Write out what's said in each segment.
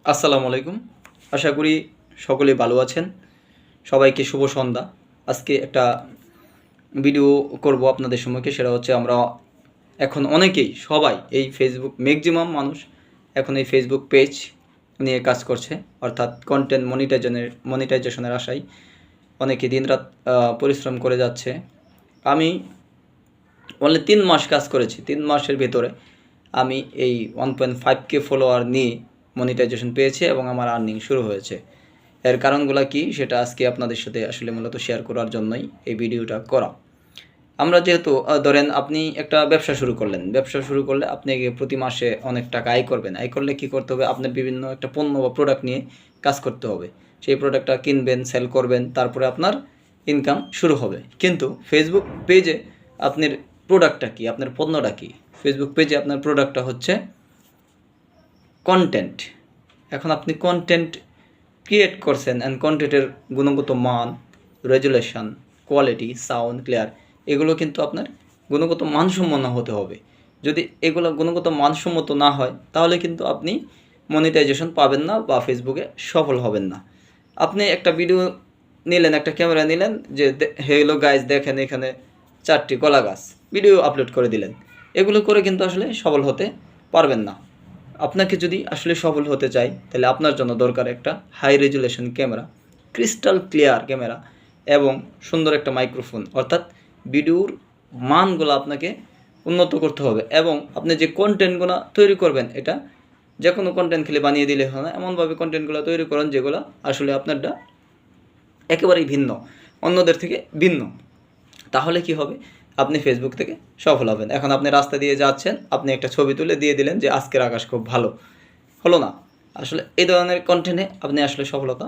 আসসালামু আলাইকুম। আশা করি সকলেই ভালো আছেন। সবাইকে শুভ সন্ধ্যা। আজকে একটা ভিডিও করব আপনাদের সম্মুখে। সেটা হচ্ছে আমরা এখন সবাই এই ফেসবুক ম্যাক্সিমাম মানুষ এখন এই ফেসবুক পেজ নিয়ে কাজ করছে, অর্থাৎ কন্টেন্ট মনিটাইজেশনের আশায় অনেকে দিনরাত পরিশ্রম করে যাচ্ছে। আমি অনলি 3 মাস কাজ করেছি। 3 মাসের ভেতরে আমি এই 1.5K ফলোয়ার নিয়ে মনিটাইজেশন পেয়েছি এবং আমার আর্নিং শুরু হয়েছে। এর কারণগুলো কি সেটা আজকে আপনাদের সাথে আসলে মূলত শেয়ার করার জন্যই এই ভিডিওটা করা। আমরা যেহেতু ধরেন আপনি একটা ব্যবসা শুরু করলেন। ব্যবসা শুরু করলে আপনি প্রতি মাসে অনেক টাকা আয় করবেন। আয় করলে কী করতে হবে? আপনার বিভিন্ন একটা পণ্য বা প্রোডাক্ট নিয়ে কাজ করতে হবে। সেই প্রোডাক্টটা কিনবেন, সেল করবেন, তারপরে আপনার ইনকাম শুরু হবে। কিন্তু ফেসবুক পেজে আপনার প্রোডাক্টটা কী? আপনার পণ্যটা কী? ফেসবুক পেজে আপনার প্রোডাক্টটা হচ্ছে কন্টেন্ট। এখন আপনি কন্টেন্ট ক্রিয়েট করছেন অ্যান্ড কন্টেন্টের গুণগত মান, রেজুলেশন, কোয়ালিটি, সাউন্ড ক্লিয়ার, এগুলো কিন্তু আপনার গুণগত মানসম্পন্ন হতে হবে। যদি এগুলো গুণগত মানসম্মত না হয় তাহলে কিন্তু আপনি মনিটাইজেশন পাবেন না বা ফেসবুকে সফল হবেন না। আপনি একটা ভিডিও নিলেন, একটা ক্যামেরা নিলেন, যে হেলো গাইজ দেখেন এখানে 4টি কলা গাছ, ভিডিও আপলোড করে দিলেন। এগুলো করে কিন্তু আসলে সফল হতে পারবেন না। আপনাকে যদি আসলে সফল হতে চাই তাহলে আপনার জন্য দরকার একটা high resolution camera, crystal clear camera এবং সুন্দর একটা মাইক্রোফোন। অর্থাৎ ভিডিওর মানগুলো আপনাকে উন্নত করতে হবে এবং আপনি যে কন্টেন্টগুলো তৈরি করবেন, এটা যে কোনো কন্টেন্ট খেলে বানিয়ে দিলে হয় না। এমনভাবে কন্টেন্টগুলো তৈরি করেন যেগুলো আসলে আপনারটা একেবারেই ভিন্ন, অন্যদের থেকে ভিন্ন। তাহলে কি হবে? আপনি ফেসবুক থেকে সফল হবেন। এখন আপনি রাস্তা দিয়ে যাচ্ছেন, আপনি একটা ছবি তুলে দিয়ে দিলেন যে আজকের আকাশ খুব ভালো, হলো না। আসলে এই ধরনের কন্টেন্টে আপনি আসলে সফলতা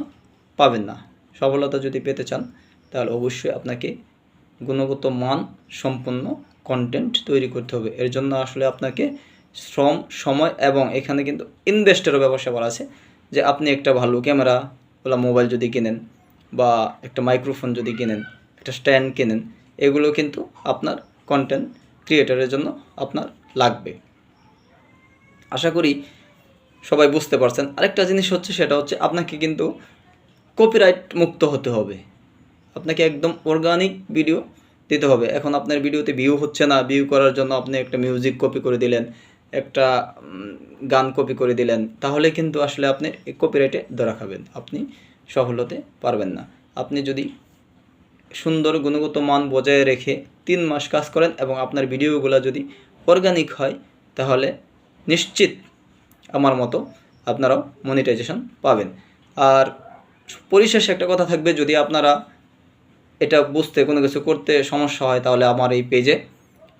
পাবেন না। সফলতা যদি পেতে চান তাহলে অবশ্যই আপনাকে গুণগত মান সম্পন্ন কন্টেন্ট তৈরি করতে হবে। এর জন্য আসলে আপনাকে শ্রম, সময় এবং এখানে কিন্তু ইনভেস্টেরও ব্যবসা আছে। যে আপনি একটা ভালো ক্যামেরা ওলা মোবাইল যদি কেনেন বা একটা মাইক্রোফোন যদি কেনেন, একটা স্ট্যান্ড কেনেন, এগুলো কিন্তু আপনার কন্টেন্ট ক্রিয়েটারের জন্য আপনার লাগবে। আশা করি সবাই বুঝতে পারছেন। আরেকটা জিনিস হচ্ছে, সেটা হচ্ছে আপনাকে কিন্তু কপিরাইট মুক্ত হতে হবে। আপনাকে একদম অর্গানিক ভিডিও দিতে হবে। এখন আপনার ভিডিওতে ভিউ হচ্ছে না, ভিউ করার জন্য আপনি একটা মিউজিক কপি করে দিলেন, একটা গান কপি করে দিলেন, তাহলে কিন্তু আসলে আপনি এই কপিরাইটে ধরা খাবেন, আপনি সফল হতে পারবেন না। আপনি যদি সুন্দর গুণগত মান বজায় রেখে 3 মাস কাজ করেন এবং আপনার ভিডিওগুলো যদি অর্গানিক হয় তাহলে নিশ্চিত আমার মতো আপনারাও মনিটাইজেশন পাবেন। আর পরিশেষে একটা কথা থাকবে, যদি আপনারা এটা বুঝতে কোনো কিছু করতে সমস্যা হয় তাহলে আমার এই পেজে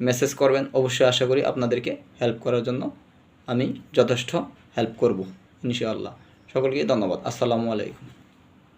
মেসেজ করবেন। অবশ্যই আশা করি আপনাদেরকে হেল্প করার জন্য আমি যথেষ্ট হেল্প করব ইনশাআল্লাহ। সকলকে ধন্যবাদ। আসসালামু আলাইকুম।